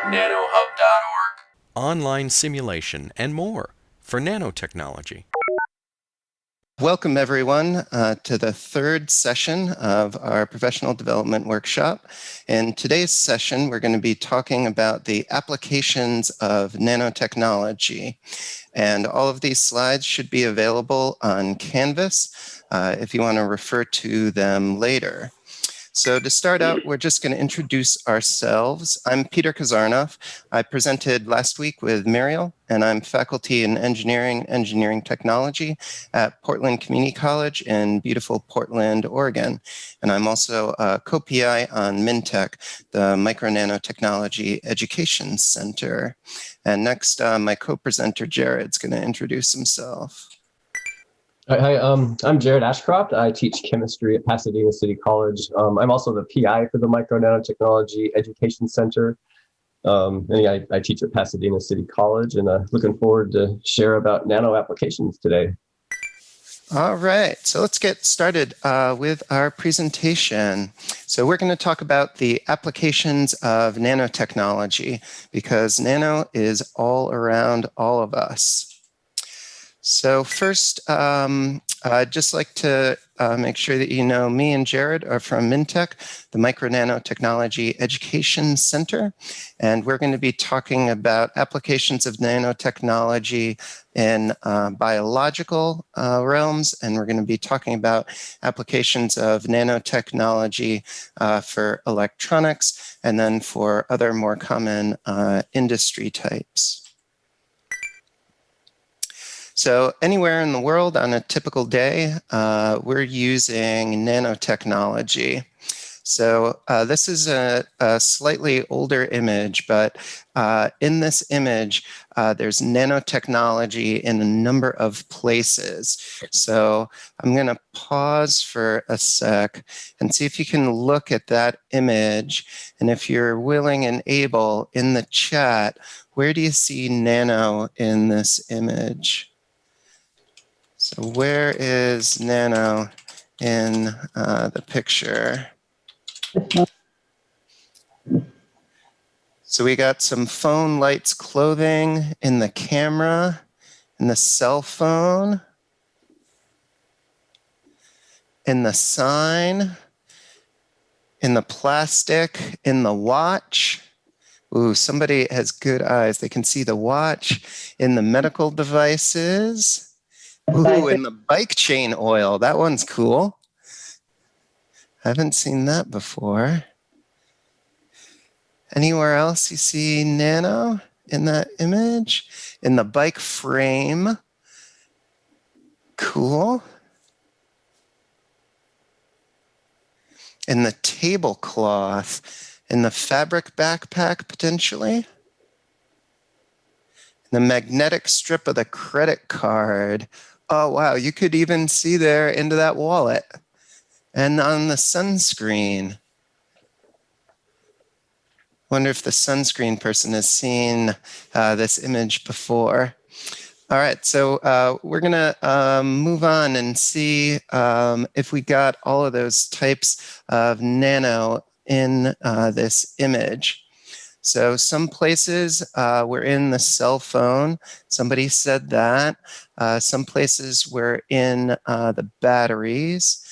nanohub.org. Online simulation, and more for nanotechnology. Welcome, everyone, to the third session of our professional development workshop. In today's session, we're going to be talking about the applications of nanotechnology. And all of these slides should be available on Canvas if you want to refer to them later. So to start out, we're just going to introduce ourselves. I'm Peter Kazarinoff. I presented last week with Muriel, and I'm faculty in engineering technology at Portland Community College in beautiful Portland, Oregon. And I'm also a co-PI on MinTech, the Micro Nanotechnology Education Center. And next, my co-presenter Jared's going to introduce himself. Hi, I'm Jared Ashcroft. I teach chemistry at Pasadena City College. I'm also the PI for the Micro Nanotechnology Education Center. I teach at Pasadena City College, and looking forward to share about nano applications today. All right, so let's get started with our presentation. So we're going to talk about the applications of nanotechnology because nano is all around all of us. So first, I'd just like to make sure that you know me and Jared are from MinTech, the Micro Nanotechnology Education Center, and we're going to be talking about applications of nanotechnology in biological realms, and we're going to be talking about applications of nanotechnology for electronics, and then for other more common industry types. So anywhere in the world on a typical day, we're using nanotechnology. So this is a slightly older image, but in this image, there's nanotechnology in a number of places. So I'm going to pause for a sec and see if you can look at that image. And if you're willing and able, in the chat, where do you see nano in this image? So where is nano in the picture? So we got some phone lights clothing in the camera, in the cell phone, in the sign, in the plastic, in the watch. Ooh, somebody has good eyes. They can see the watch, in the medical devices. Ooh, and the bike chain oil. That one's cool. Haven't seen that before. Anywhere else you see nano in that image? In the bike frame. Cool. In the tablecloth. In the fabric backpack, potentially. The magnetic strip of the credit card. Oh, wow, you could even see there into that wallet. And on the sunscreen. Wonder if the sunscreen person has seen this image before. All right, so we're going to move on and see if we got all of those types of nano in this image. So some places we're in the cell phone. Somebody said that. Some places we're in the batteries.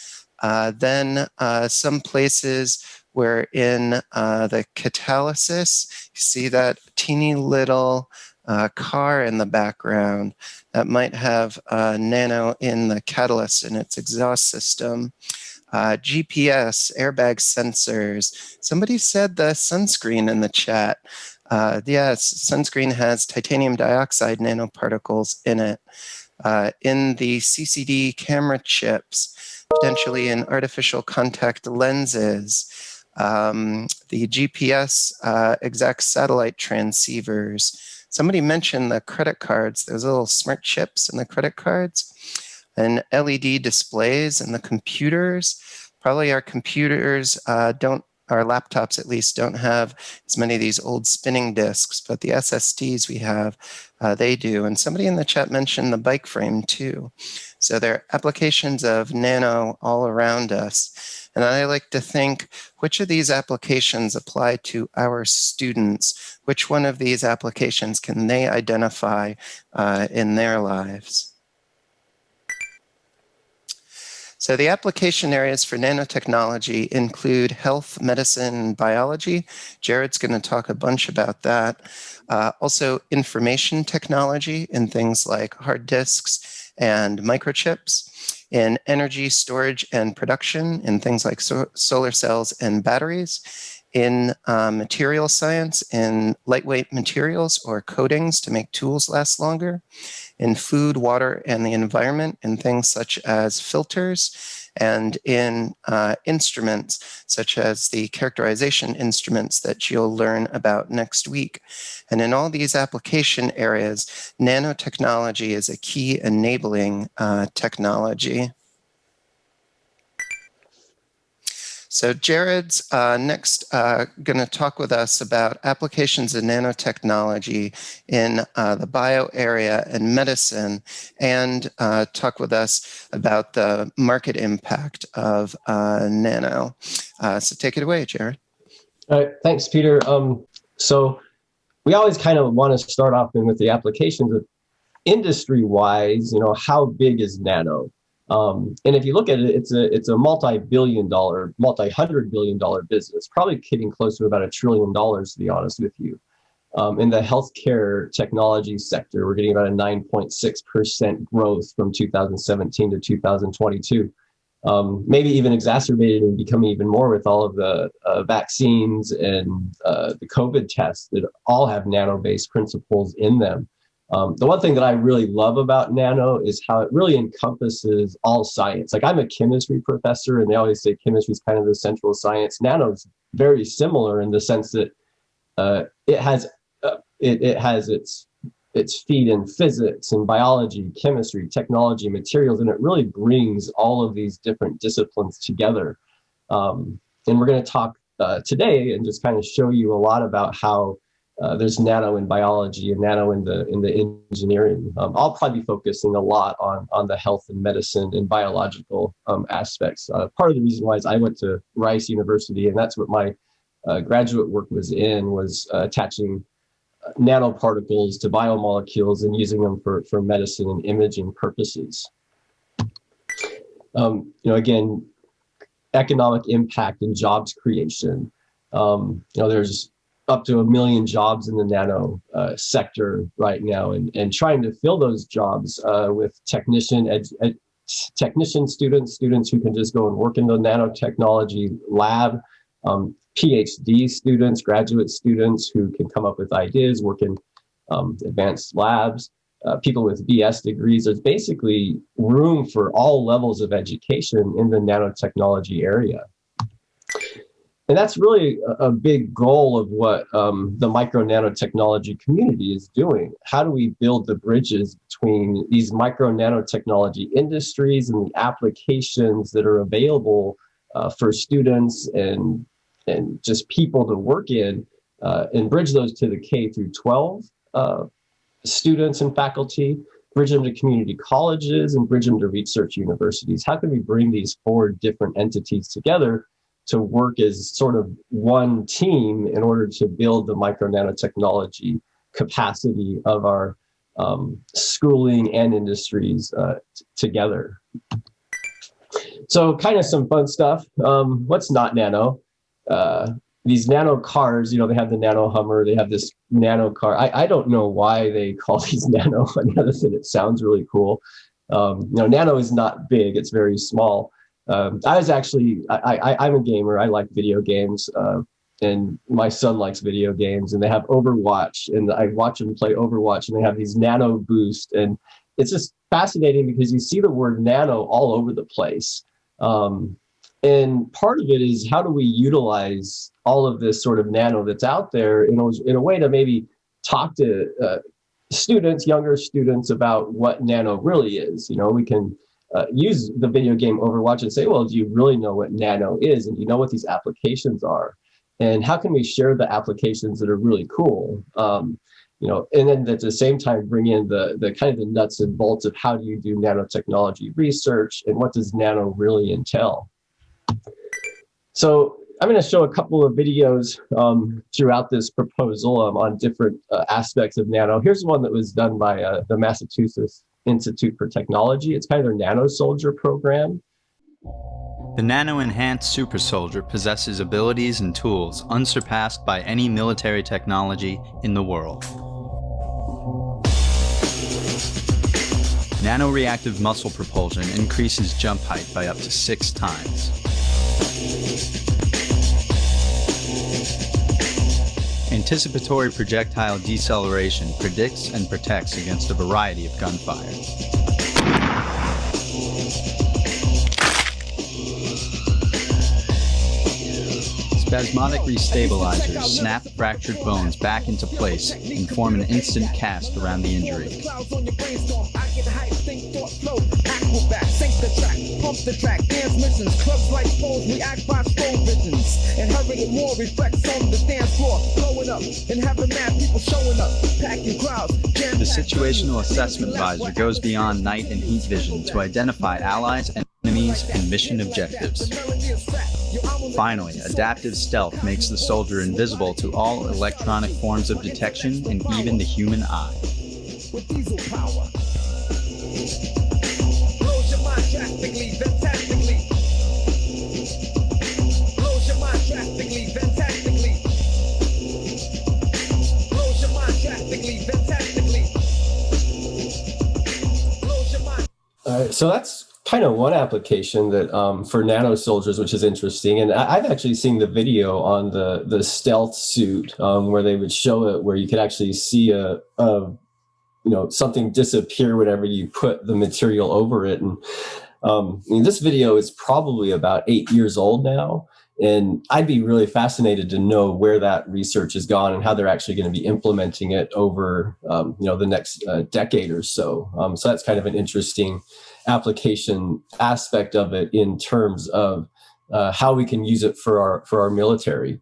Then some places we're in the catalysis. You see that teeny little car in the background that might have nano in the catalyst in its exhaust system. GPS, airbag sensors. Somebody said the sunscreen in the chat. Yes, sunscreen has titanium dioxide nanoparticles in it. In the CCD camera chips, potentially in artificial contact lenses, the GPS exact satellite transceivers. Somebody mentioned the credit cards, those little smart chips in the credit cards. And LED displays in the computers. Probably our computers don't our laptops at least don't have as many of these old spinning disks, but the SSDs we have, they do. And somebody in the chat mentioned the bike frame too. So there are applications of nano all around us. And I like to think, which of these applications apply to our students? Which one of these applications can they identify in their lives? So the application areas for nanotechnology include health, medicine, and biology. Jared's going to talk a bunch about that. Also information technology in things like hard disks and microchips, in energy storage and production in things like solar cells and batteries, in material science, in lightweight materials or coatings to make tools last longer, in food, water, and the environment, in things such as filters, and in instruments such as the characterization instruments that you'll learn about next week. And in all these application areas, nanotechnology is a key enabling technology. So Jared's next going to talk with us about applications of nanotechnology in the bio area and medicine, and talk with us about the market impact of nano. So take it away, Jared. All right, thanks, Peter. So we always kind of want to start off with the applications of industry-wise, how big is nano? And if you look at it, it's a multi-billion-dollar, multi-hundred-billion-dollar business, probably getting close to about $1 trillion, to be honest with you. In the healthcare technology sector, we're getting about a 9.6% growth from 2017 to 2022. Maybe even exacerbated and becoming even more with all of the vaccines and the COVID tests that all have nano-based principles in them. The one thing that I really love about nano is how it really encompasses all science. Like, I'm a chemistry professor, and they always say chemistry is kind of the central science. Nano is very similar in the sense that it has its feet in physics and biology, chemistry, technology, materials, and it really brings all of these different disciplines together. And we're going to talk today and just kind of show you a lot about how there's nano in biology and nano in the engineering. I'll probably be focusing a lot on the health and medicine and biological aspects. Part of the reason why is I went to Rice University, and that's what my graduate work was attaching nanoparticles to biomolecules and using them for medicine and imaging purposes. Again, economic impact and jobs creation. There's up to 1 million jobs in the nano sector right now, and trying to fill those jobs with technician students who can just go and work in the nanotechnology lab, PhD students, graduate students who can come up with ideas, work in advanced labs, people with BS degrees. There's basically room for all levels of education in the nanotechnology area. And that's really a big goal of what the micro nanotechnology community is doing. How do we build the bridges between these micro nanotechnology industries and the applications that are available for students and just people to work in, and bridge those to the K through 12 students and faculty, bridge them to community colleges, and bridge them to research universities? How can we bring these 4 different entities together to work as sort of one team in order to build the micro nanotechnology capacity of our schooling and industries together? So kind of some fun stuff. What's not nano? These nano cars, they have the nano Hummer, they have this nano car. I don't know why they call these nano, other than it sounds really cool. Nano is not big, it's very small. I'm a gamer. I like video games, and my son likes video games, and they have Overwatch, and I watch them play Overwatch, and they have these nano boost, and it's just fascinating because you see the word nano all over the place. And part of it is, how do we utilize all of this sort of nano that's out there in a way to maybe talk to younger students about what nano really is. We can use the video game Overwatch and say, well, do you really know what nano is? And do you know what these applications are? And how can we share the applications that are really cool? And then at the same time, bring in the kind of the nuts and bolts of how do you do nanotechnology research and what does nano really entail? So I'm going to show a couple of videos throughout this proposal on different aspects of nano. Here's one that was done by the Massachusetts Institute for Technology. It's kind of their Nano Soldier program. The nano-enhanced super soldier possesses abilities and tools unsurpassed by any military technology in the world. Nanoreactive muscle propulsion increases jump height by up to 6 times. Anticipatory projectile deceleration predicts and protects against a variety of gunfire. Spasmodic restabilizers snap fractured bones back into place and form an instant cast around the injury. The situational assessment visor goes beyond night and heat vision to identify allies and enemies and mission objectives. Finally, adaptive stealth makes the soldier invisible to all electronic forms of detection and even the human eye. With diesel power. Blows your mind drastically, fantastically. Blows your mind drastically, fantastically. Blows your mind drastically, fantastically. Blows your mind. All right, so that's kind of one application that for nano soldiers, which is interesting. And I've actually seen the video on the stealth suit where they would show it, where you could actually see something disappear whenever you put the material over it. And this video is probably about 8 years old now. And I'd be really fascinated to know where that research has gone and how they're actually going to be implementing it over, the next decade or so. So that's kind of an interesting application aspect of it in terms of how we can use it for our military.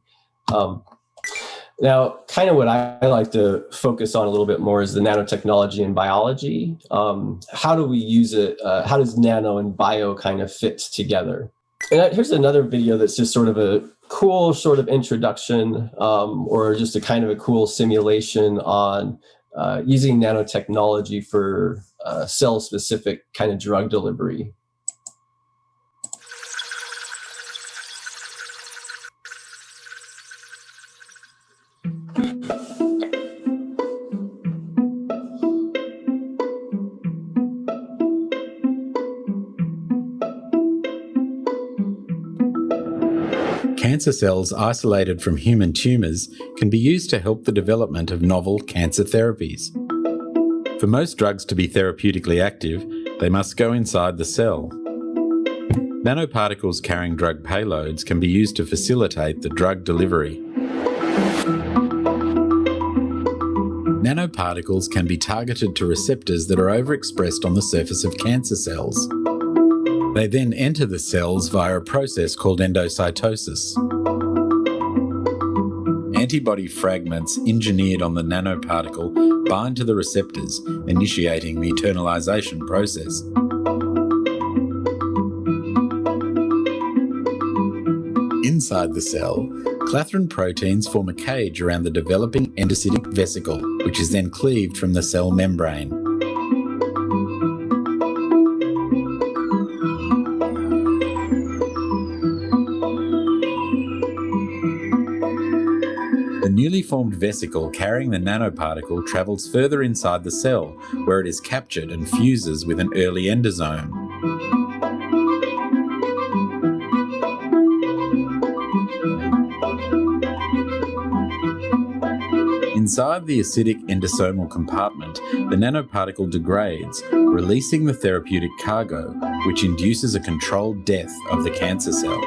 Now, kind of what I like to focus on a little bit more is the nanotechnology and biology. How do we use it? How does nano and bio kind of fit together? And here's another video that's just sort of a cool sort of introduction or just a kind of a cool simulation on using nanotechnology for cell-specific kind of drug delivery. Cancer cells isolated from human tumours can be used to help the development of novel cancer therapies. For most drugs to be therapeutically active, they must go inside the cell. Nanoparticles carrying drug payloads can be used to facilitate the drug delivery. Nanoparticles can be targeted to receptors that are overexpressed on the surface of cancer cells. They then enter the cells via a process called endocytosis. Antibody fragments engineered on the nanoparticle bind to the receptors, initiating the internalization process. Inside the cell, clathrin proteins form a cage around the developing endocytic vesicle, which is then cleaved from the cell membrane. The newly formed vesicle carrying the nanoparticle travels further inside the cell, where it is captured and fuses with an early endosome. Inside the acidic endosomal compartment, the nanoparticle degrades, releasing the therapeutic cargo, which induces a controlled death of the cancer cell.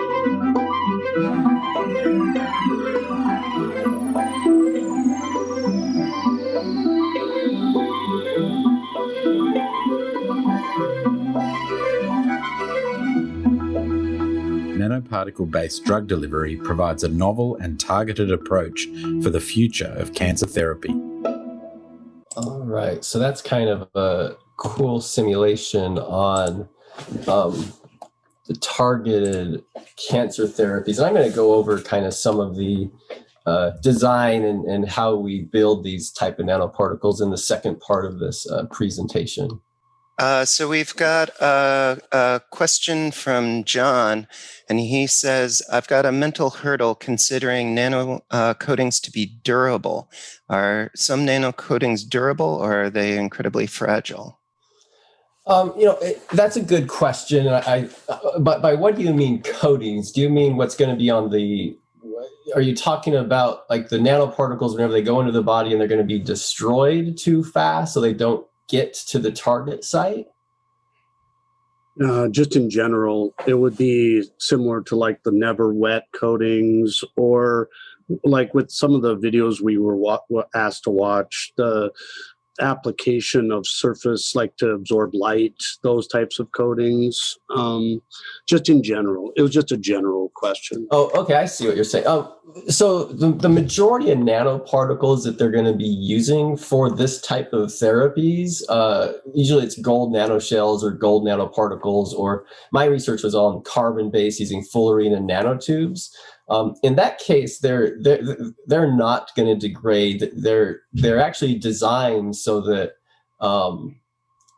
nanoparticle-based drug delivery provides a novel and targeted approach for the future of cancer therapy. All right, so that's kind of a cool simulation on the targeted cancer therapies. And I'm going to go over kind of some of the design and how we build these type of nanoparticles in the second part of this presentation. So we've got a question from John, and he says, I've got a mental hurdle considering nano coatings to be durable. Are some nano coatings durable, or are they incredibly fragile? That's a good question. But by what do you mean coatings? Do you mean what's going to be on the, are you talking about like the nanoparticles whenever they go into the body and they're going to be destroyed too fast so they don't get to the target site? Just in general, it would be similar to like the never wet coatings, or like with some of the videos we were asked to watch, the application of surface like to absorb light, those types of coatings. Just in general, it was just a general question. Oh, okay, I see what you're saying. So the majority of nanoparticles that they're going to be using for this type of therapies, usually it's gold nanoshells or gold nanoparticles, or my research was on carbon-based using fullerene and nanotubes. In that case, they're not going to degrade. They're actually designed so that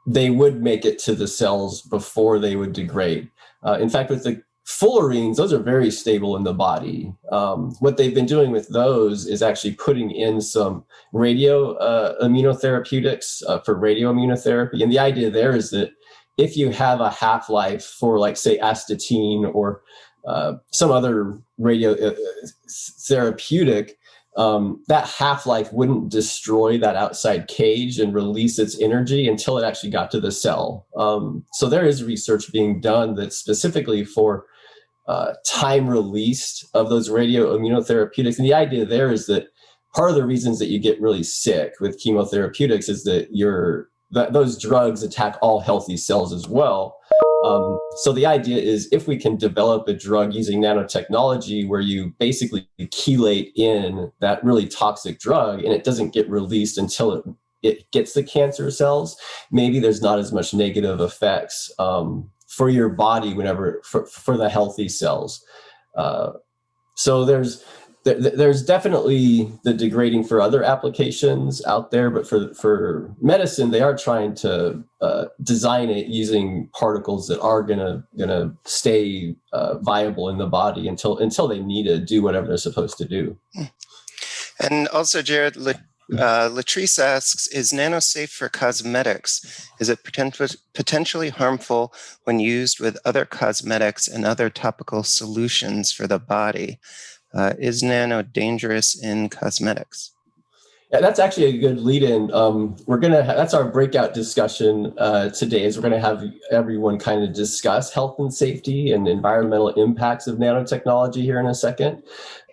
they would make it to the cells before they would degrade. In fact, with the fullerenes, those are very stable in the body. What they've been doing with those is actually putting in some radio immunotherapeutics for radioimmunotherapy. And the idea there is that if you have a half-life for, like, say, astatine or some other radio therapeutic, that half-life wouldn't destroy that outside cage and release its energy until it actually got to the cell. So there is research being done that's specifically for time released of those radio immunotherapeutics. And the idea there is that part of the reasons that you get really sick with chemotherapeutics is that those drugs attack all healthy cells as well. So the idea is if we can develop a drug using nanotechnology where you basically chelate in that really toxic drug and it doesn't get released until it gets the cancer cells, maybe there's not as much negative effects for your body whenever for the healthy cells. So there's definitely the degrading for other applications out there, but for medicine, they are trying to design it using particles that are gonna stay viable in the body until they need to do whatever they're supposed to do. And also, Jared, Latrice asks, is nano safe for cosmetics? Is it potentially harmful when used with other cosmetics and other topical solutions for the body? Is nano dangerous in cosmetics? Yeah, that's actually a good lead-in. That's our breakout discussion today, is we're gonna have everyone kind of discuss health and safety and environmental impacts of nanotechnology here in a second.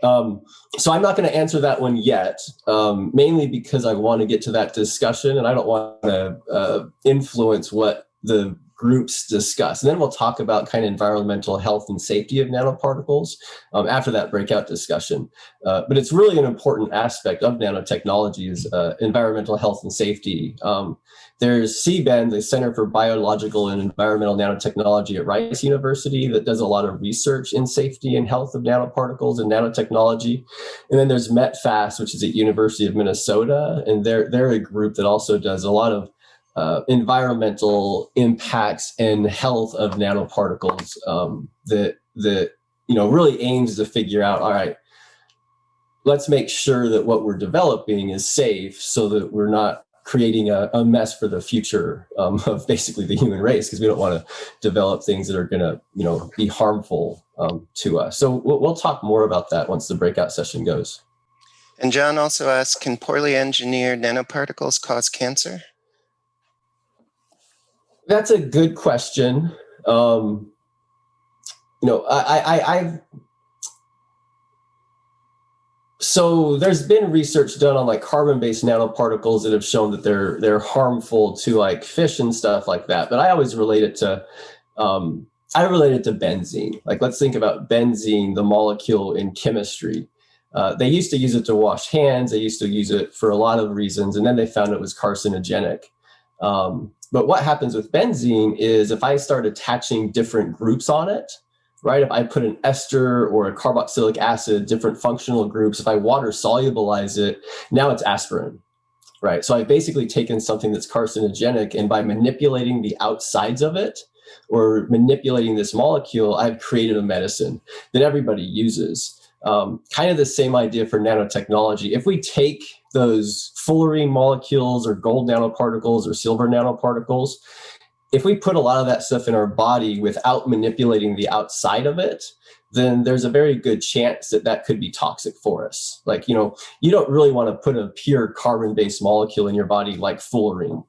So I'm not gonna answer that one yet, mainly because I wanna get to that discussion and I don't wanna influence what the groups discuss. And then we'll talk about kind of environmental health and safety of nanoparticles after that breakout discussion. But it's really an important aspect of nanotechnology is environmental health and safety. There's CBEN, the Center for Biological and Environmental Nanotechnology at Rice University, that does a lot of research in safety and health of nanoparticles and nanotechnology. And then there's METFAST, which is at University of Minnesota, and they're a group that also does a lot of environmental impacts and health of nanoparticles that really aims to figure out, all right, let's make sure that what we're developing is safe so that we're not creating a mess for the future of basically the human race, because we don't want to develop things that are going to be harmful to us. So we'll talk more about that once the breakout session goes. And John also asks, can poorly engineered nanoparticles cause cancer? That's a good question. So there's been research done on like carbon-based nanoparticles that have shown that they're harmful to like fish and stuff like that. But I always relate it to I relate it to benzene. Like, let's think about benzene, the molecule in chemistry. They used to use it to wash hands. They used to use it for a lot of reasons, and then they found it was carcinogenic. But what happens with benzene is if I start attaching different groups on it, right? If I put an ester or a carboxylic acid, different functional groups, if I water solubilize it, now it's aspirin, right? So I've basically taken something that's carcinogenic, and by manipulating the outsides of it or manipulating this molecule, I've created a medicine that everybody uses. Kind of the same idea for nanotechnology. If we take those fullerene molecules or gold nanoparticles or silver nanoparticles, if we put a lot of that stuff in our body without manipulating the outside of it, then there's a very good chance that that could be toxic for us. Like, you know, you don't really want to put a pure carbon-based molecule in your body like fullerene.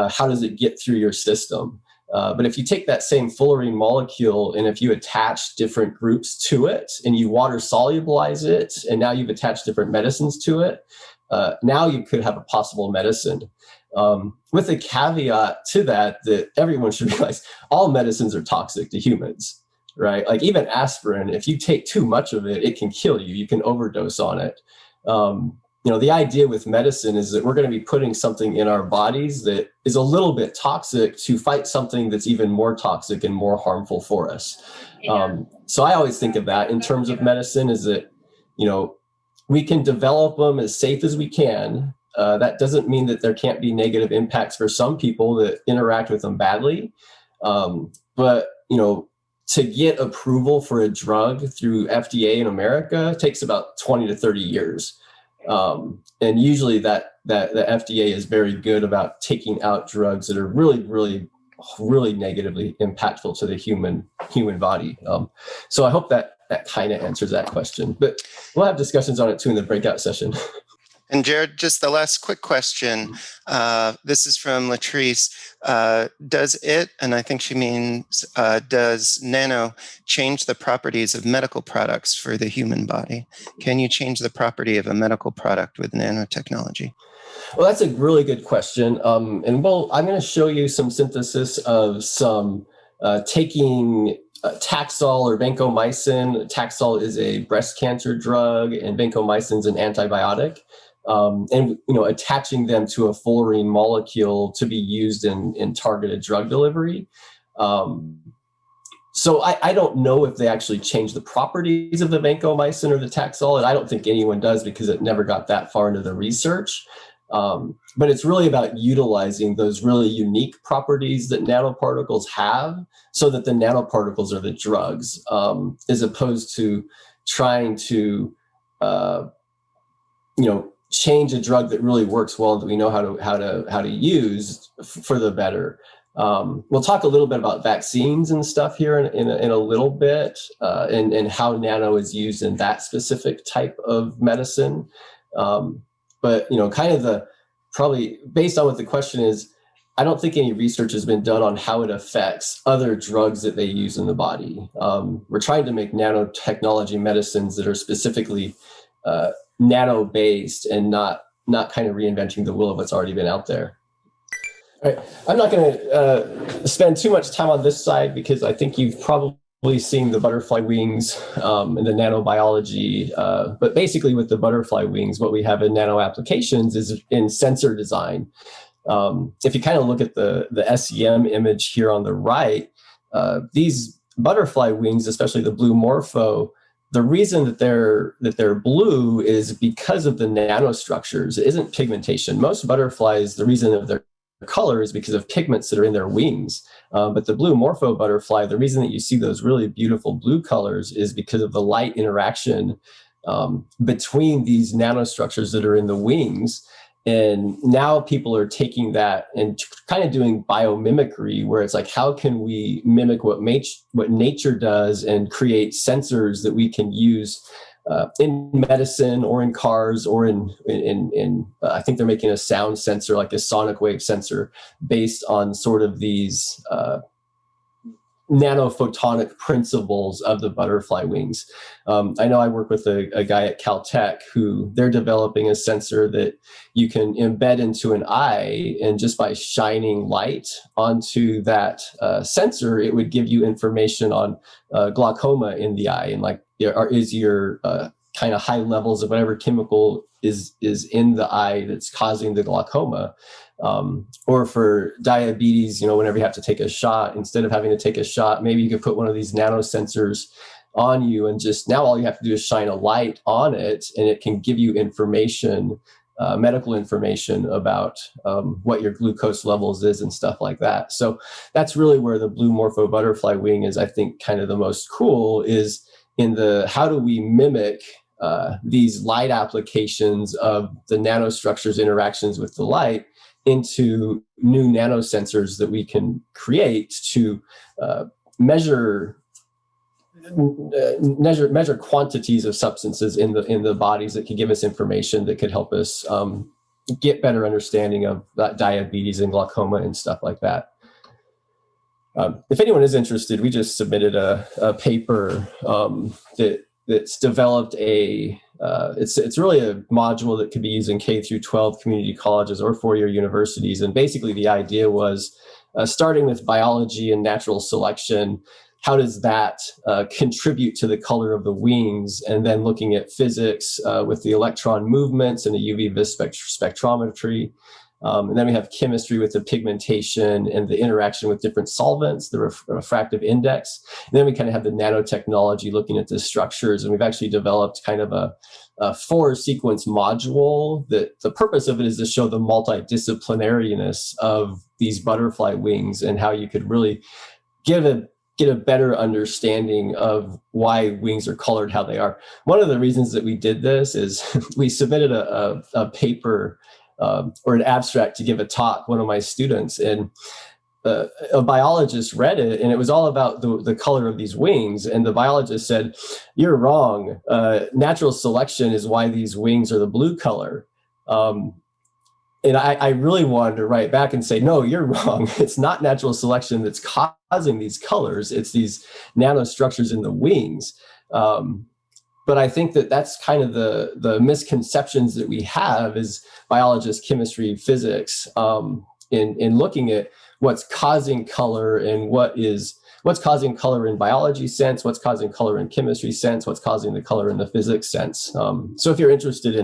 How does it get through your system? But if you take that same fullerene molecule and if you attach different groups to it and you water solubilize it, and now you've attached different medicines to it, now you could have a possible medicine. With a caveat to that, that everyone should realize all medicines are toxic to humans, right? Like even aspirin, if you take too much of it, it can kill you. You can overdose on it. You know, the idea with medicine is that we're going to be putting something in our bodies that is a little bit toxic to fight something that's even more toxic and more harmful for us. So I always think of that in terms of medicine is that, you know, we can develop them as safe as we can. That doesn't mean that there can't be negative impacts for some people that interact with them badly. But, you know, to get approval for a drug through FDA in America takes about 20 to 30 years. And usually the FDA is very good about taking out drugs that are really negatively impactful to the human body. So I hope that kind of answers that question, but we'll have discussions on it too in the breakout session. And Jared, just the last quick question. This is from Latrice. Does it, and I think she means, does nano change the properties of medical products for the human body? Can you change the property of a medical product with nanotechnology? Well, that's a really good question. I'm going to show you some synthesis of some taking Taxol or vancomycin. Taxol is a breast cancer drug, and vancomycin is an antibiotic. And, you know, attaching them to a fullerene molecule to be used in targeted drug delivery. So I don't know if they actually change the properties of the vancomycin or the Taxol, and I don't think anyone does because it never got that far into the research. But it's really about utilizing those really unique properties that nanoparticles have so that the nanoparticles are the drugs, as opposed to trying to, you know, change a drug that really works well that we know how to use for the better. We'll talk a little bit about vaccines and stuff here in a little bit, and how nano is used in that specific type of medicine. But, you know, kind of probably based on what the question is, I don't think any research has been done on how it affects other drugs that they use in the body. We're trying to make nanotechnology medicines that are specifically nano-based and not kind of reinventing the wheel of what's already been out there. All right. I'm not going to spend too much time on this side because I think you've probably seen the butterfly wings and the nanobiology. But basically with the butterfly wings, what we have in nano applications is in sensor design. If you kind of look at the SEM image here on the right, these butterfly wings, especially the blue morpho, the reason that they're blue is because of the nanostructures. It isn't pigmentation. Most butterflies, the reason of their color is because of pigments that are in their wings. But the blue morpho butterfly, the reason that you see those really beautiful blue colors is because of the light interaction between these nanostructures that are in the wings. And now people are taking that and kind of doing biomimicry, where it's like, how can we mimic what nature does and create sensors that we can use in medicine or in cars or in I think they're making a sound sensor, like a sonic wave sensor, based on sort of these nanophotonic principles of the butterfly wings. I know I work with a guy at Caltech who they're developing a sensor that you can embed into an eye, and just by shining light onto that sensor, it would give you information on glaucoma in the eye, and like, is your kind of high levels of whatever chemical is in the eye that's causing the glaucoma. Or for diabetes, whenever you have to take a shot, instead of having to take a shot, maybe you could put one of these nano sensors on you, and just now all you have to do is shine a light on it, and it can give you information, medical information about what your glucose levels is and stuff like that. So that's really where the blue morpho butterfly wing is, I think, kind of the most cool, is in the how do we mimic these light applications of the nanostructures interactions with the light into new nanosensors that we can create to measure quantities of substances in the bodies that could give us information that could help us get better understanding of diabetes and glaucoma and stuff like that. If anyone is interested, we just submitted a paper that's developed it's really a module that could be used in K through 12 community colleges or four-year universities. And basically the idea was starting with biology and natural selection, how does that contribute to the color of the wings? And then looking at physics with the electron movements and the UV vis spectrometry. And then we have chemistry with the pigmentation and the interaction with different solvents, the refractive index. And then we kind of have the nanotechnology looking at the structures. And we've actually developed kind of a 4-sequence module that the purpose of it is to show the multidisciplinariness of these butterfly wings and how you could really get a better understanding of why wings are colored how they are. One of the reasons that we did this is we submitted a paper or an abstract to give a talk, one of my students, and a biologist read it, and it was all about the color of these wings. And the biologist said, "You're wrong. Natural selection is why these wings are the blue color." And I really wanted to write back and say, "No, you're wrong. It's not natural selection that's causing these colors. It's these nanostructures in the wings." But I think that that's kind of the misconceptions that we have as biologists, chemistry, physics, in looking at what's causing color and what's causing color in biology sense, what's causing color in chemistry sense, what's causing the color in the physics sense. So if you're interested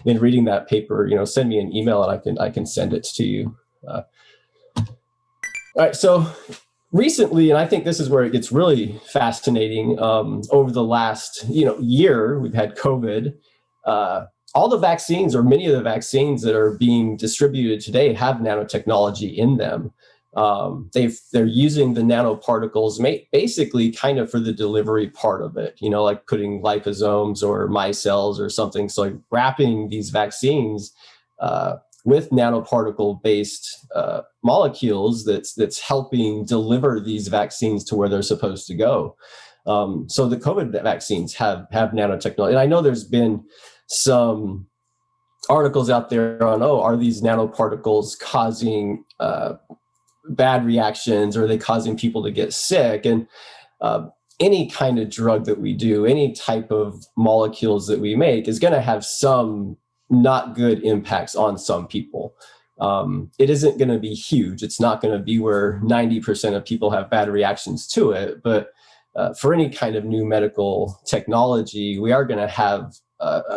in reading that paper, send me an email and I can send it to you. All right, so recently, and I think this is where it gets really fascinating, over the last year, we've had COVID. All the vaccines, or many of the vaccines that are being distributed today, have nanotechnology in them. They're using the nanoparticles basically kind of for the delivery part of it, like putting liposomes or micelles or something. So like wrapping these vaccines with nanoparticle-based molecules that's helping deliver these vaccines to where they're supposed to go. So the COVID vaccines have nanotechnology. And I know there's been some articles out there on, are these nanoparticles causing bad reactions? Or are they causing people to get sick? And any kind of drug that we do, any type of molecules that we make is going to have some not good impacts on some people. It isn't going to be huge. It's not going to be where 90% of people have bad reactions to it. But for any kind of new medical technology, we are going to have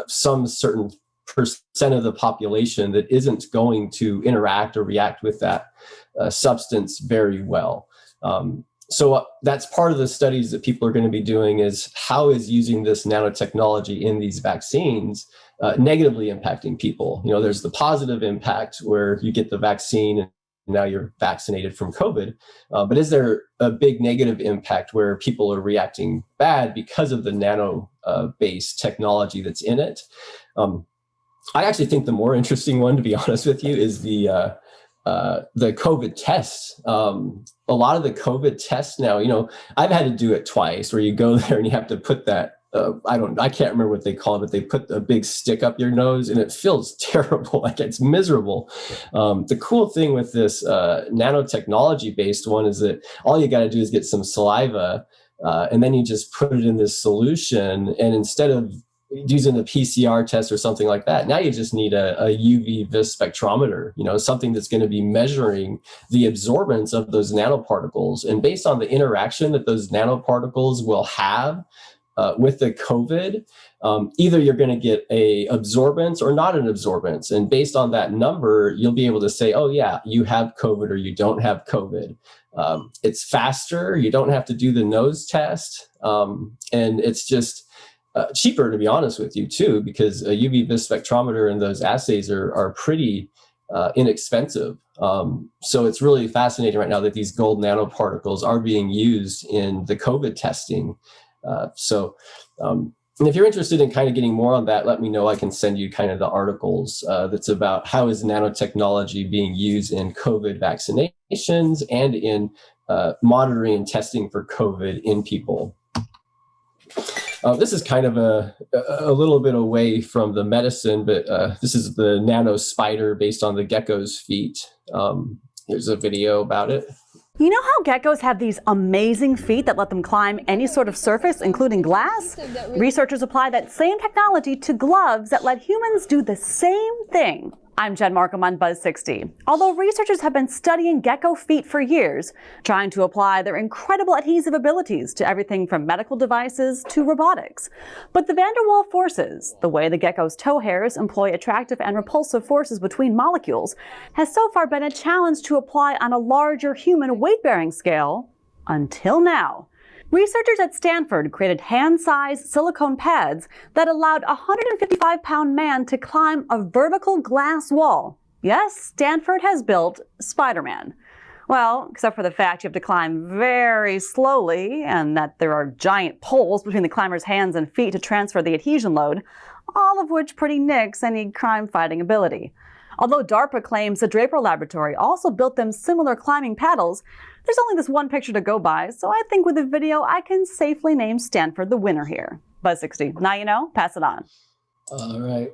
some certain percent of the population that isn't going to interact or react with that substance very well. So that's part of the studies that people are going to be doing, is how is using this nanotechnology in these vaccines negatively impacting people. There's the positive impact where you get the vaccine and now you're vaccinated from COVID. But is there a big negative impact where people are reacting bad because of the nano-based technology that's in it? I actually think the more interesting one, to be honest with you, is the COVID tests. A lot of the COVID tests now, I've had to do it twice, where you go there and you have to put that I can't remember what they call it, but they put a big stick up your nose and it feels terrible. Like it's miserable. The cool thing with this nanotechnology based one is that all you got to do is get some saliva and then you just put it in this solution. And instead of using a PCR test or something like that, now you just need a UV vis spectrometer, something that's going to be measuring the absorbance of those nanoparticles. And based on the interaction that those nanoparticles will have with the COVID, either you're going to get a absorbance or not an absorbance. And based on that number, you'll be able to say, oh yeah, you have COVID or you don't have COVID. It's faster. You don't have to do the nose test. And it's just cheaper, to be honest with you, too, because a UV vis spectrometer and those assays are pretty inexpensive. So it's really fascinating right now that these gold nanoparticles are being used in the COVID testing. And if you're interested in kind of getting more on that, let me know. I can send you kind of the articles that's about how is nanotechnology being used in COVID vaccinations and in monitoring and testing for COVID in people. This is kind of a little bit away from the medicine, but this is the Nano Spider based on the gecko's feet. Here's a video about it. You know how geckos have these amazing feet that let them climb any sort of surface, including glass? Researchers apply that same technology to gloves that let humans do the same thing. I'm Jen Markham on Buzz 60. Although researchers have been studying gecko feet for years, trying to apply their incredible adhesive abilities to everything from medical devices to robotics. But the van der Waals forces, the way the gecko's toe hairs employ attractive and repulsive forces between molecules, has so far been a challenge to apply on a larger human weight-bearing scale until now. Researchers at Stanford created hand-sized silicone pads that allowed a 155-pound man to climb a vertical glass wall. Yes, Stanford has built Spider-Man. Well, except for the fact you have to climb very slowly and that there are giant poles between the climber's hands and feet to transfer the adhesion load, all of which pretty nix any crime-fighting ability. Although DARPA claims the Draper Laboratory also built them similar climbing paddles, there's only this one picture to go by, so I think with the video I can safely name Stanford the winner here. Buzz 60. Now you know, pass it on. All right.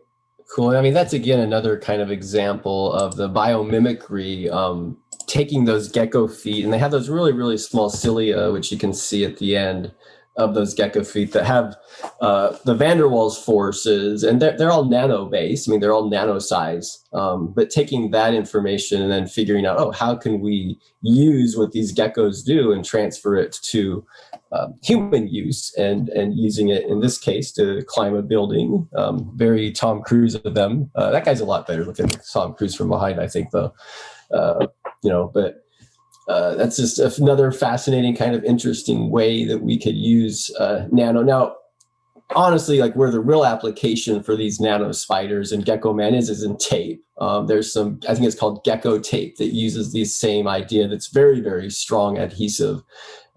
Cool. I mean, that's again another kind of example of the biomimicry, taking those gecko feet, and they have those really, really small cilia, which you can see at the end of those gecko feet that have the van der Waals forces, and they're all nano-based. I mean, they're all nano size, but taking that information and then figuring out, oh, how can we use what these geckos do and transfer it to human use, and using it in this case to climb a building. Very Tom Cruise of them. That guy's a lot better looking than Tom Cruise from behind, I think, though. But that's just another fascinating kind of interesting way that we could use nano. Now, honestly, like where the real application for these nano spiders and Geckoman is in tape. There's some, I think it's called gecko tape, that uses the same idea that's very, very strong adhesive.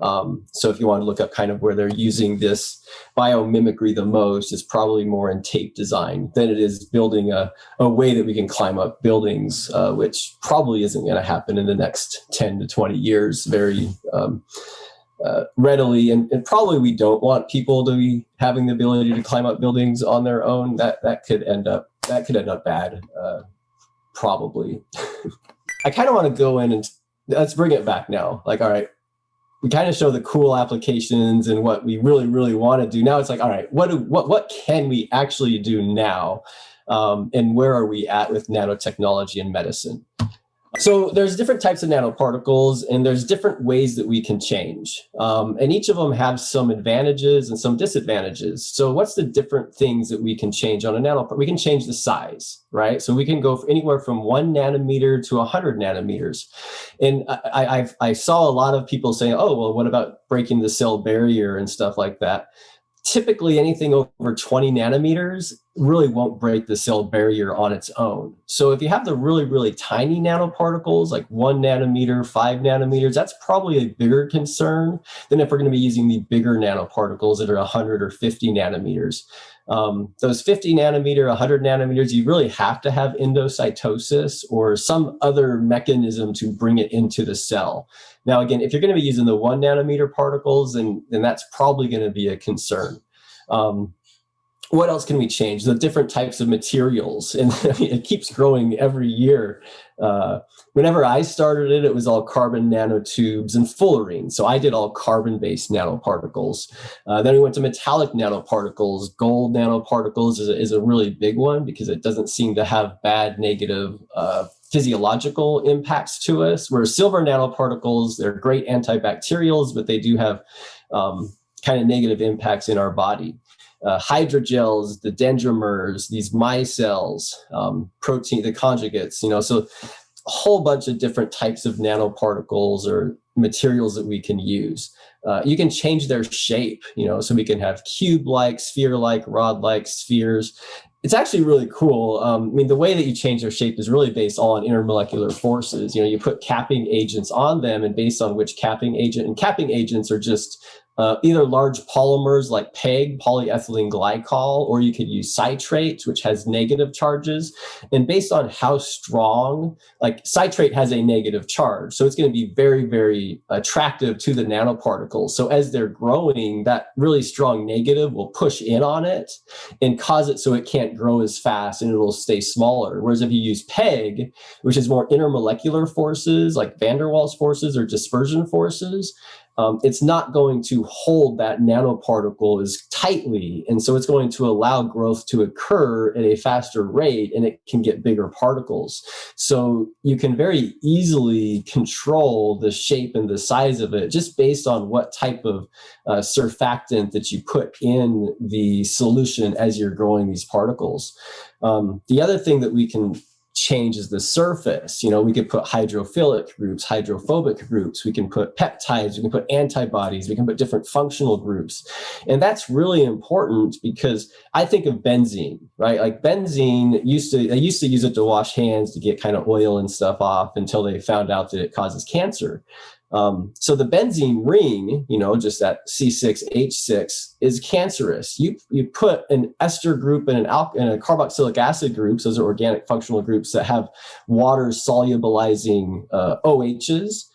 So if you want to look up kind of where they're using this biomimicry the most, it's probably more in tape design than it is building a way that we can climb up buildings, which probably isn't going to happen in the next 10 to 20 years very readily. And probably we don't want people to be having the ability to climb up buildings on their own. That could end up bad, probably. I kind of want to go in and let's bring it back now. Like, all right, we kind of show the cool applications and what we really, really want to do. Now it's like, all right, what can we actually do now? And where are we at with nanotechnology and medicine? So there's different types of nanoparticles, and there's different ways that we can change. And each of them have some advantages and some disadvantages. So what's the different things that we can change on a nanoparticle? We can change the size, right? So we can go anywhere from 1 nanometer to 100 nanometers. And I saw a lot of people saying, oh, well, what about breaking the cell barrier and stuff like that? Typically anything over 20 nanometers really won't break the cell barrier on its own. So if you have the really, really tiny nanoparticles, like 1 nanometer, 5 nanometers, that's probably a bigger concern than if we're going to be using the bigger nanoparticles that are 100 or 50 nanometers. Those 50 nanometer, 100 nanometers, you really have to have endocytosis or some other mechanism to bring it into the cell. Now, again, if you're going to be using the 1 nanometer particles, then that's probably going to be a concern. What else can we change? The different types of materials, and it keeps growing every year. Whenever I started it, it was all carbon nanotubes and fullerene. So I did all carbon-based nanoparticles. Then we went to metallic nanoparticles. Gold nanoparticles is a really big one because it doesn't seem to have bad negative physiological impacts to us. Whereas silver nanoparticles, they're great antibacterials, but they do have kind of negative impacts in our body. Hydrogels, the dendrimers, these micelles, protein, the conjugates, so a whole bunch of different types of nanoparticles or materials that we can use. You can change their shape, so we can have cube-like, sphere-like, rod-like spheres. It's actually really cool. The way that you change their shape is really based on intermolecular forces. You put capping agents on them, and based on which capping agent, and capping agents are just either large polymers like PEG, polyethylene glycol, or you could use citrate, which has negative charges. And based on how strong, like citrate has a negative charge, so it's going to be very, very attractive to the nanoparticles. So as they're growing, that really strong negative will push in on it and cause it so it can't grow as fast and it will stay smaller. Whereas if you use PEG, which is more intermolecular forces like van der Waals forces or dispersion forces, it's not going to hold that nanoparticle as tightly. And so it's going to allow growth to occur at a faster rate, and it can get bigger particles. So you can very easily control the shape and the size of it just based on what type of surfactant that you put in the solution as you're growing these particles. The other thing that we can changes the surface. We could put hydrophilic groups, hydrophobic groups, we can put peptides, we can put antibodies, we can put different functional groups. And that's really important because I think of benzene, right? Like benzene they used to use it to wash hands to get kind of oil and stuff off until they found out that it causes cancer. So the benzene ring, just that C6H6 is cancerous. You put an ester group and a carboxylic acid group, those are organic functional groups that have water solubilizing OHs.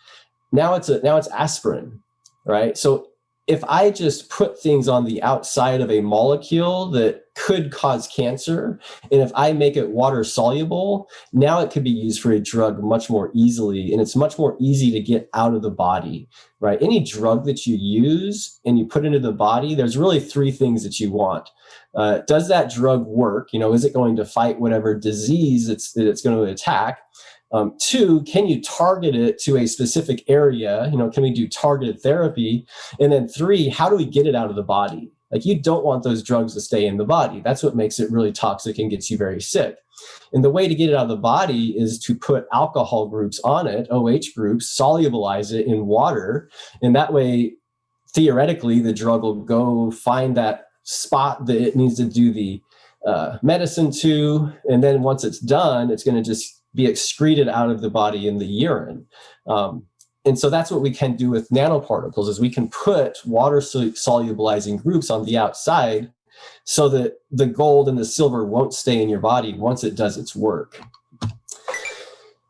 Now it's aspirin, right? So if I just put things on the outside of a molecule that could cause cancer, and if I make it water soluble, now it could be used for a drug much more easily, and it's much more easy to get out of the body, right? Any drug that you use and you put into the body, there's really three things that you want. Does that drug work? Is it going to fight whatever disease it's going to attack? Two, can you target it to a specific area? Can we do targeted therapy? And then three, how do we get it out of the body? Like, you don't want those drugs to stay in the body. That's what makes it really toxic and gets you very sick. And the way to get it out of the body is to put alcohol groups on it, OH groups, solubilize it in water. And that way, theoretically, the drug will go find that spot that it needs to do the medicine to. And then once it's done, it's going to just be excreted out of the body in the urine. And so that's what we can do with nanoparticles, is we can put water solubilizing groups on the outside so that the gold and the silver won't stay in your body once it does its work.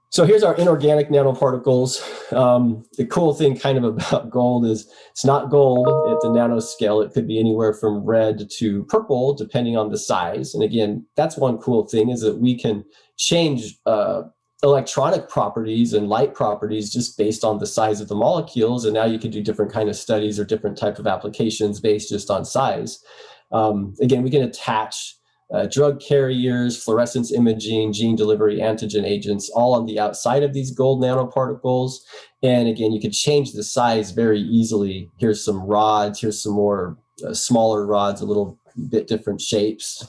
So here's our inorganic nanoparticles. The cool thing kind of about gold is it's not gold at the nanoscale. It could be anywhere from red to purple, depending on the size. And again, that's one cool thing, is that we can change electronic properties and light properties just based on the size of the molecules. And now you can do different kind of studies or different type of applications based just on size. Again, we can attach drug carriers, fluorescence imaging, gene delivery, antigen agents, all on the outside of these gold nanoparticles. And again, you can change the size very easily. Here's some rods, here's some more smaller rods, a little bit different shapes.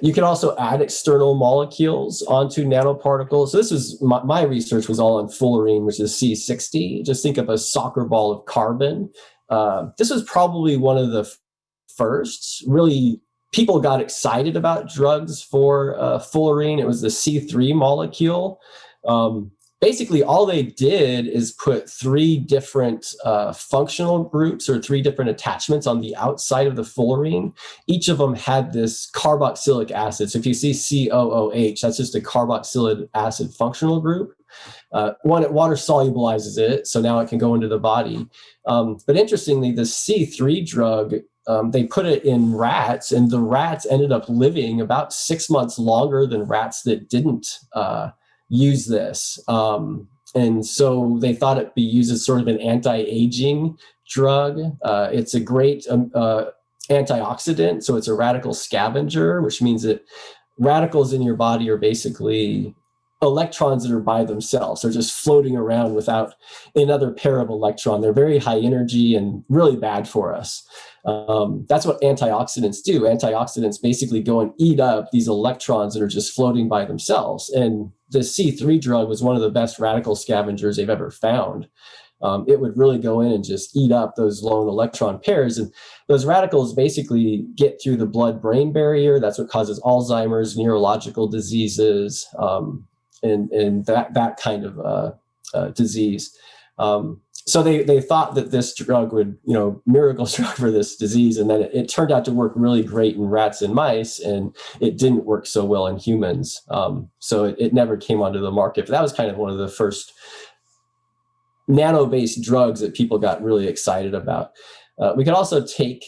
You can also add external molecules onto nanoparticles. So this is my research was all on fullerene, which is C60. Just think of a soccer ball of carbon. This was probably one of the first. Really, people got excited about drugs for fullerene. It was the C3 molecule. Basically, all they did is put three different functional groups or three different attachments on the outside of the fullerene. Each of them had this carboxylic acid. So if you see COOH, that's just a carboxylic acid functional group. One, it water solubilizes it, so now it can go into the body. But interestingly, the C3 drug they put it in rats, and the rats ended up living about 6 months longer than rats that didn't use this. And so they thought it'd be used as sort of an anti-aging drug. It's a great antioxidant, so it's a radical scavenger, which means that radicals in your body are basically electrons that are by themselves. They're just floating around without another pair of electron. They're very high energy and really bad for us. That's what antioxidants do. Antioxidants basically go and eat up these electrons that are just floating by themselves. And the C3 drug was one of the best radical scavengers they've ever found. It would really go in and just eat up those lone electron pairs. And those radicals basically get through the blood-brain barrier. That's what causes Alzheimer's, neurological diseases, and that kind of disease. So they thought that this drug would, miracle drug for this disease. And then it turned out to work really great in rats and mice, and it didn't work so well in humans. So it never came onto the market. But that was kind of one of the first nano-based drugs that people got really excited about. We could also take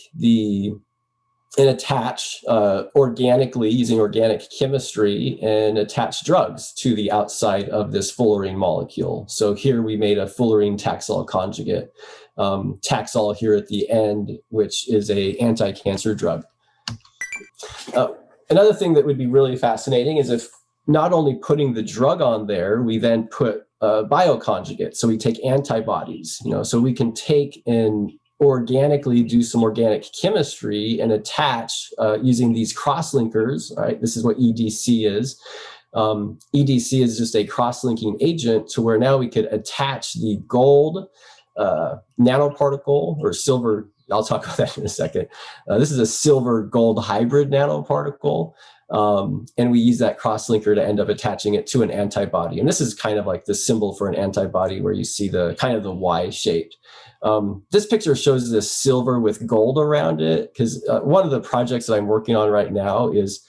and attach organically, using organic chemistry, and attach drugs to the outside of this fullerene molecule. So here we made a fullerene Taxol conjugate. Taxol here at the end, which is a anti-cancer drug. Another thing that would be really fascinating is if not only putting the drug on there, we then put bioconjugates. So we take antibodies, so we can take and organically do some organic chemistry and attach using these cross-linkers, right? This is what EDC is. EDC is just a cross-linking agent to where now we could attach the gold nanoparticle or silver. I'll talk about that in a second. This is a silver gold hybrid nanoparticle. And we use that cross-linker to end up attaching it to an antibody. And this is kind of like the symbol for an antibody where you see the kind of the Y shaped. This picture shows this silver with gold around it, because one of the projects that I'm working on right now is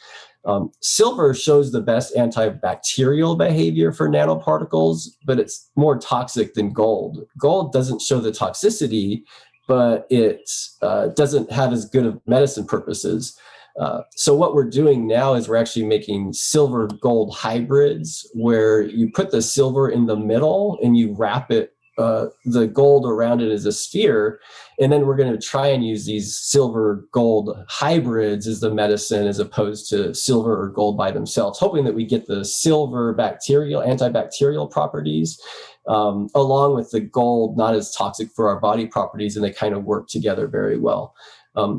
silver shows the best antibacterial behavior for nanoparticles, but it's more toxic than gold. Gold doesn't show the toxicity, but it doesn't have as good of medicine purposes. So what we're doing now is we're actually making silver gold hybrids where you put the silver in the middle and you wrap it, the gold around it as a sphere. And then we're going to try and use these silver gold hybrids as the medicine as opposed to silver or gold by themselves, hoping that we get the silver antibacterial properties along with the gold, not as toxic for our body properties, and they kind of work together very well.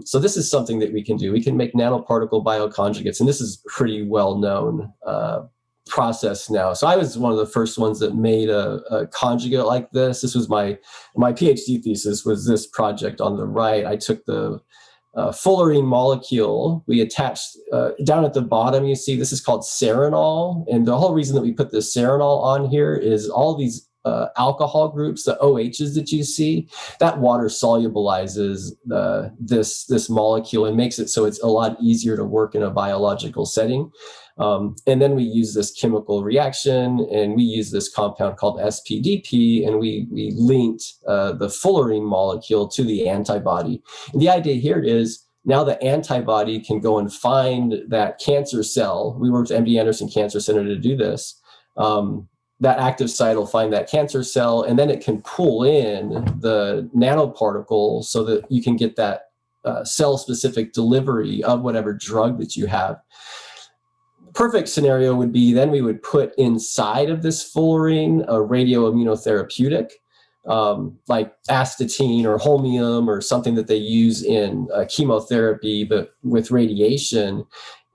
So this is something that we can do. We can make nanoparticle-bioconjugates, and this is pretty well-known process now. So I was one of the first ones that made a conjugate like this. This was my PhD thesis, was this project on the right. I took the fullerene molecule. We attached, down at the bottom, you see this is called serenol. And the whole reason that we put the serenol on here is all these alcohol groups, the OHs that you see, that water solubilizes this molecule and makes it so it's a lot easier to work in a biological setting. And then we use this chemical reaction, and we use this compound called SPDP, and we linked the fullerene molecule to the antibody. And the idea here is now the antibody can go and find that cancer cell. We worked with MD Anderson Cancer Center to do this. That active site will find that cancer cell, and then it can pull in the nanoparticle so that you can get that cell-specific delivery of whatever drug that you have. Perfect scenario would be then we would put inside of this fullerene a radioimmunotherapeutic, like astatine or holmium or something that they use in chemotherapy, but with radiation.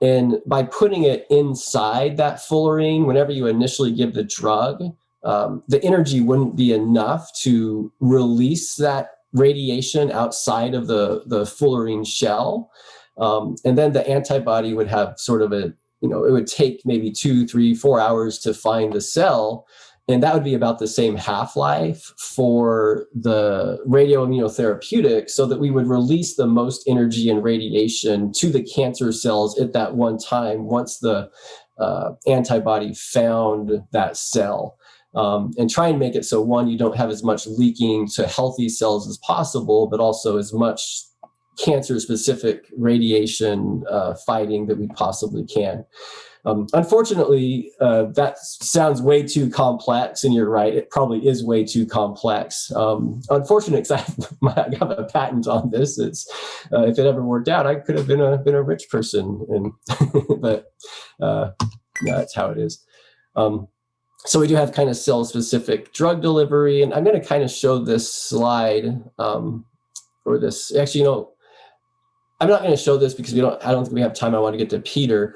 And by putting it inside that fullerene, whenever you initially give the drug, the energy wouldn't be enough to release that radiation outside of the fullerene shell. And then the antibody would have sort of it would take maybe 2, 3, 4 hours to find the cell. And that would be about the same half-life for the radioimmunotherapeutic, so that we would release the most energy and radiation to the cancer cells at that one time once the antibody found that cell. And try and make it so, one, you don't have as much leaking to healthy cells as possible, but also as much cancer-specific radiation fighting that we possibly can. Unfortunately, that sounds way too complex, and you're right, it probably is way too complex. Unfortunately, because I have a patent on this. It's if it ever worked out, I could have been a rich person, and but no, that's how it is. So we do have kind of cell-specific drug delivery, and I'm going to kind of show this slide or this. Actually, I'm not going to show this because I don't think we have time. I want to get to Peter.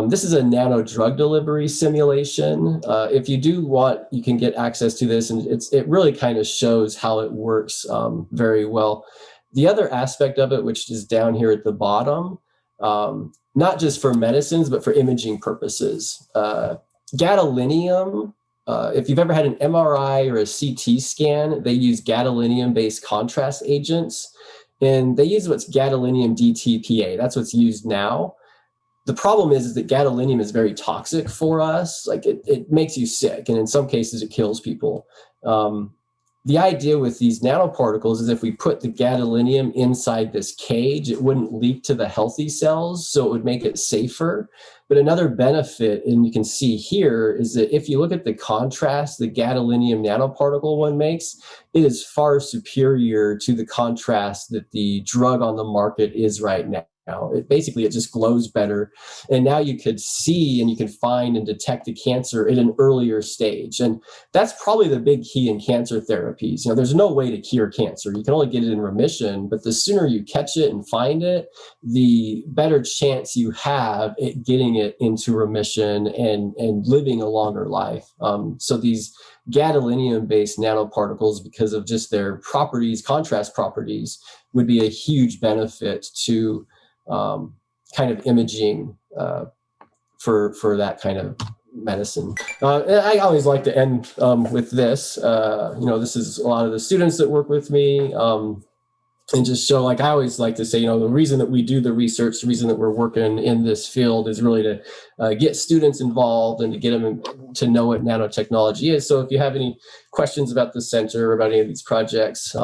This is a nano drug delivery simulation. If you do want, you can get access to this, and it really kind of shows how it works very well. The other aspect of it, which is down here at the bottom, not just for medicines, but for imaging purposes. Gadolinium, if you've ever had an MRI or a CT scan, they use gadolinium-based contrast agents. And they use what's gadolinium DTPA. That's what's used now. The problem is that gadolinium is very toxic for us. Like it makes you sick, and in some cases it kills people. The idea with these nanoparticles is if we put the gadolinium inside this cage, it wouldn't leak to the healthy cells, so it would make it safer. But another benefit, and you can see here, is that if you look at the contrast the gadolinium nanoparticle one makes, it is far superior to the contrast that the drug on the market is right now. It just glows better. And now you could see and you can find and detect the cancer at an earlier stage. And that's probably the big key in cancer therapies. There's no way to cure cancer. You can only get it in remission, but the sooner you catch it and find it, the better chance you have at getting it into remission and living a longer life. So these gadolinium-based nanoparticles, because of just their properties, contrast properties, would be a huge benefit to kind of imaging for that kind of medicine. And I always like to end with this. This is a lot of the students that work with me. And just show, like I always like to say, the reason that we do the research, the reason that we're working in this field is really to get students involved and to get them to know what nanotechnology is. So if you have any questions about the center or about any of these projects,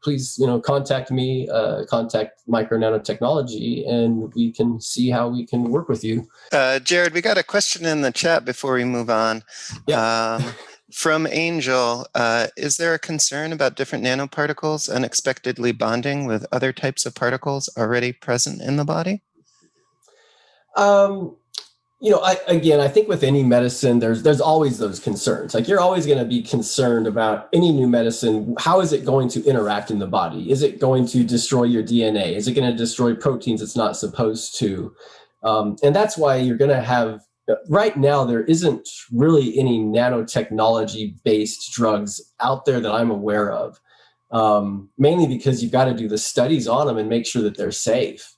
please, contact me, contact Micro Nanotechnology, and we can see how we can work with you. Jared, we got a question in the chat before we move on. Yeah. From Angel, is there a concern about different nanoparticles unexpectedly bonding with other types of particles already present in the body? I think with any medicine, there's always those concerns. Like you're always going to be concerned about any new medicine. How is it going to interact in the body? Is it going to destroy your DNA? Is it going to destroy proteins it's not supposed to? And that's why you're going to have, right now, there isn't really any nanotechnology-based drugs out there that I'm aware of, mainly because you've got to do the studies on them and make sure that they're safe.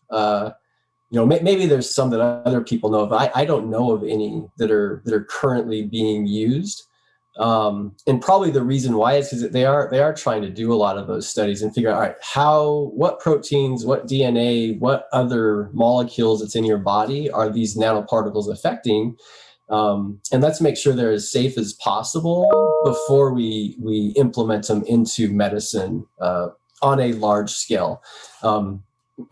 Maybe there's some that other people know of. I don't know of any that are currently being used. And probably the reason why is because they are trying to do a lot of those studies and figure out, all right, what proteins, what DNA, what other molecules that's in your body are these nanoparticles affecting? And let's make sure they're as safe as possible before we implement them into medicine on a large scale.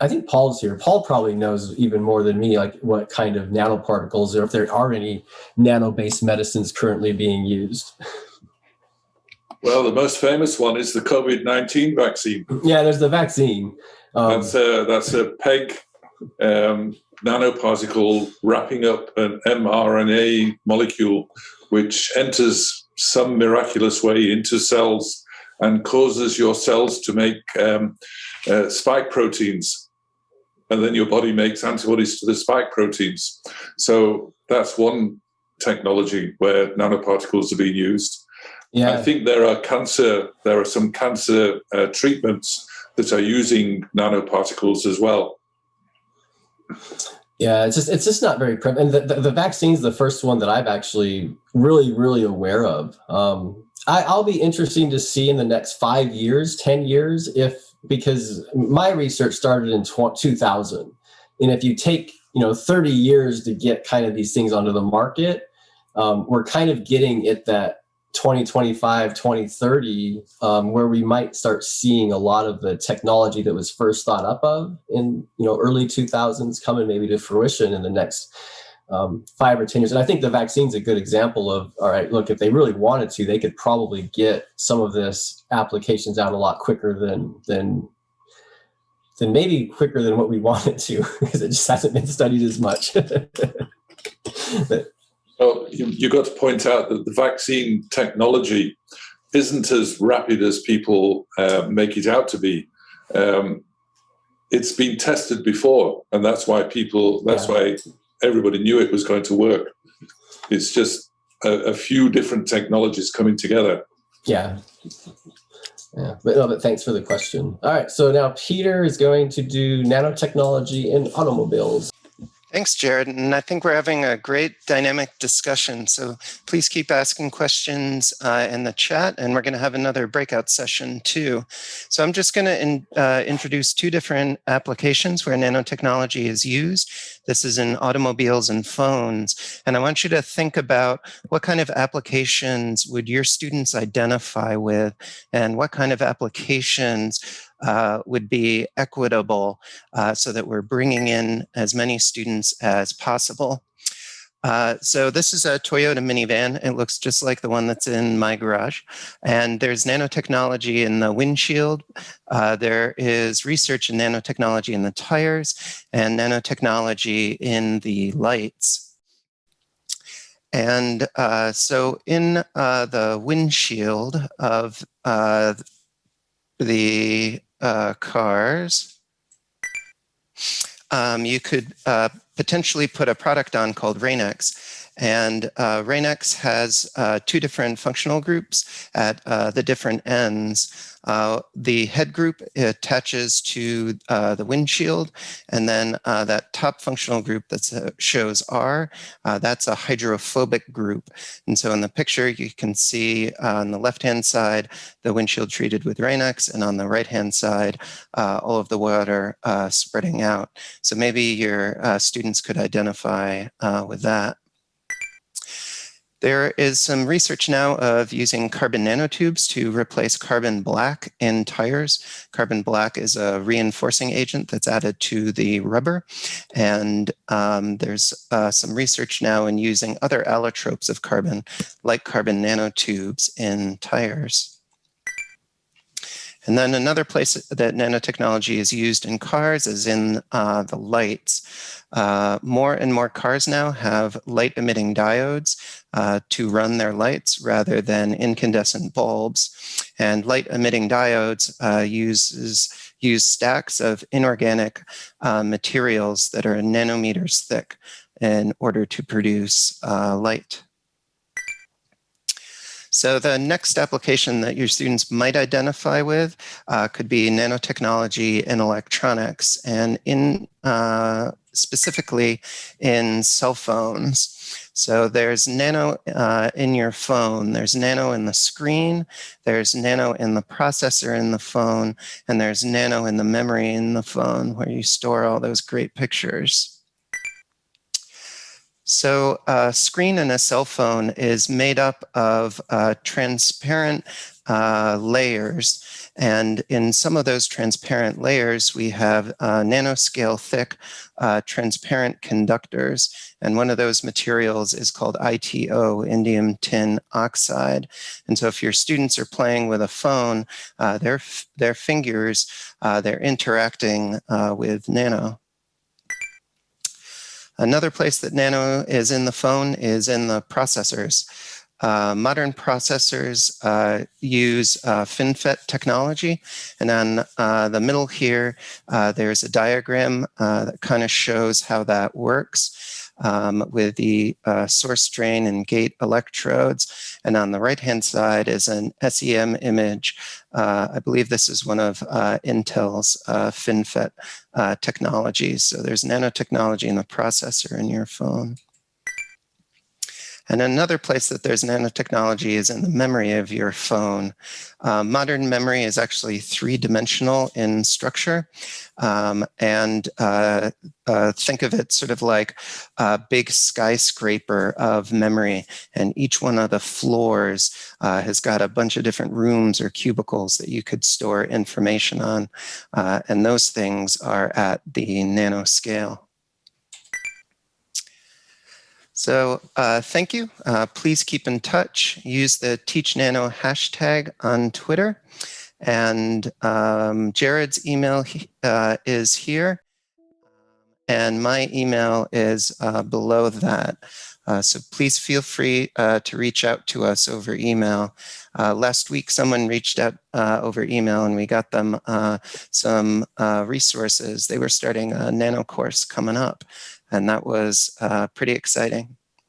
I think Paul's here. Paul probably knows even more than me, like what kind of nanoparticles, or if there are any nano-based medicines currently being used. Well, the most famous one is the COVID-19 vaccine. Yeah, there's the vaccine. That's a PEG nanoparticle wrapping up an mRNA molecule, which enters some miraculous way into cells and causes your cells to make spike proteins, and then your body makes antibodies to the spike proteins. So that's one technology where nanoparticles are being used. Yeah. I think there are some cancer treatments that are using nanoparticles as well. Yeah, it's just not very prevalent. And the vaccine's the first one that I've actually really aware of. I'll be interesting to see in the next 5 years, 10 years, because my research started in 2000. And if you take, 30 years to get kind of these things onto the market, we're kind of getting at that 2025, 2030, where we might start seeing a lot of the technology that was first thought up of in early 2000s coming maybe to fruition in the next 5 or 10 years. And I think the vaccine's a good example of, all right, look, if they really wanted to, they could probably get some of this applications out a lot quicker than maybe quicker than what we wanted to, because it just hasn't been studied as much. Well, you've got to point out that the vaccine technology isn't as rapid as people make it out to be. It's been tested before, and that's why why everybody knew it was going to work. It's just a few different technologies coming together. Yeah. But thanks for the question. All right, so now Peter is going to do nanotechnology in automobiles. Thanks, Jared. And I think we're having a great dynamic discussion. So please keep asking questions in the chat, and we're going to have another breakout session too. So I'm just going to introduce 2 different applications where nanotechnology is used. This is in automobiles and phones. And I want you to think about what kind of applications would your students identify with, and what kind of applications would be equitable so that we're bringing in as many students as possible. So this is a Toyota minivan. It looks just like the one that's in my garage. And there's nanotechnology in the windshield. There is research in nanotechnology in the tires and nanotechnology in the lights. And so in the windshield of the cars, you could potentially put a product on called Rain-X. And Rain-X has 2 different functional groups at the different ends. The head group attaches to the windshield, and then that top functional group that shows R, that's a hydrophobic group. And so in the picture, you can see on the left-hand side, the windshield treated with Rain-X, and on the right-hand side, all of the water spreading out. So maybe your students could identify with that. There is some research now of using carbon nanotubes to replace carbon black in tires. Carbon black is a reinforcing agent that's added to the rubber. And there's some research now in using other allotropes of carbon, like carbon nanotubes in tires. And then another place that nanotechnology is used in cars is in the lights. More and more cars now have light-emitting diodes to run their lights rather than incandescent bulbs. And light-emitting diodes use stacks of inorganic materials that are nanometers thick in order to produce light. So the next application that your students might identify with could be nanotechnology in electronics, and in specifically in cell phones. So there's nano in your phone, there's nano in the screen, there's nano in the processor in the phone, and there's nano in the memory in the phone where you store all those great pictures. So a screen in a cell phone is made up of transparent layers. And in some of those transparent layers, we have nanoscale thick transparent conductors. And one of those materials is called ITO, indium tin oxide. And so if your students are playing with a phone, their fingers, they're interacting with nano. Another place that nano is in the phone is in the processors. Modern processors use FinFET technology. And on the middle here, there's a diagram that kind of shows how that works with the source drain and gate electrodes. And on the right-hand side is an SEM image. I believe this is one of Intel's FinFET technologies. So there's nanotechnology in the processor in your phone. And another place that there's nanotechnology is in the memory of your phone. Modern memory is actually three-dimensional in structure. And think of it sort of like a big skyscraper of memory. And each one of the floors has got a bunch of different rooms or cubicles that you could store information on. And those things are at the nanoscale. So thank you. Please keep in touch. Use the TeachNano hashtag on Twitter. And Jared's email is here. And my email is below that. So please feel free to reach out to us over email. Last week, someone reached out over email and we got them some resources. They were starting a nano course coming up, and that was pretty exciting.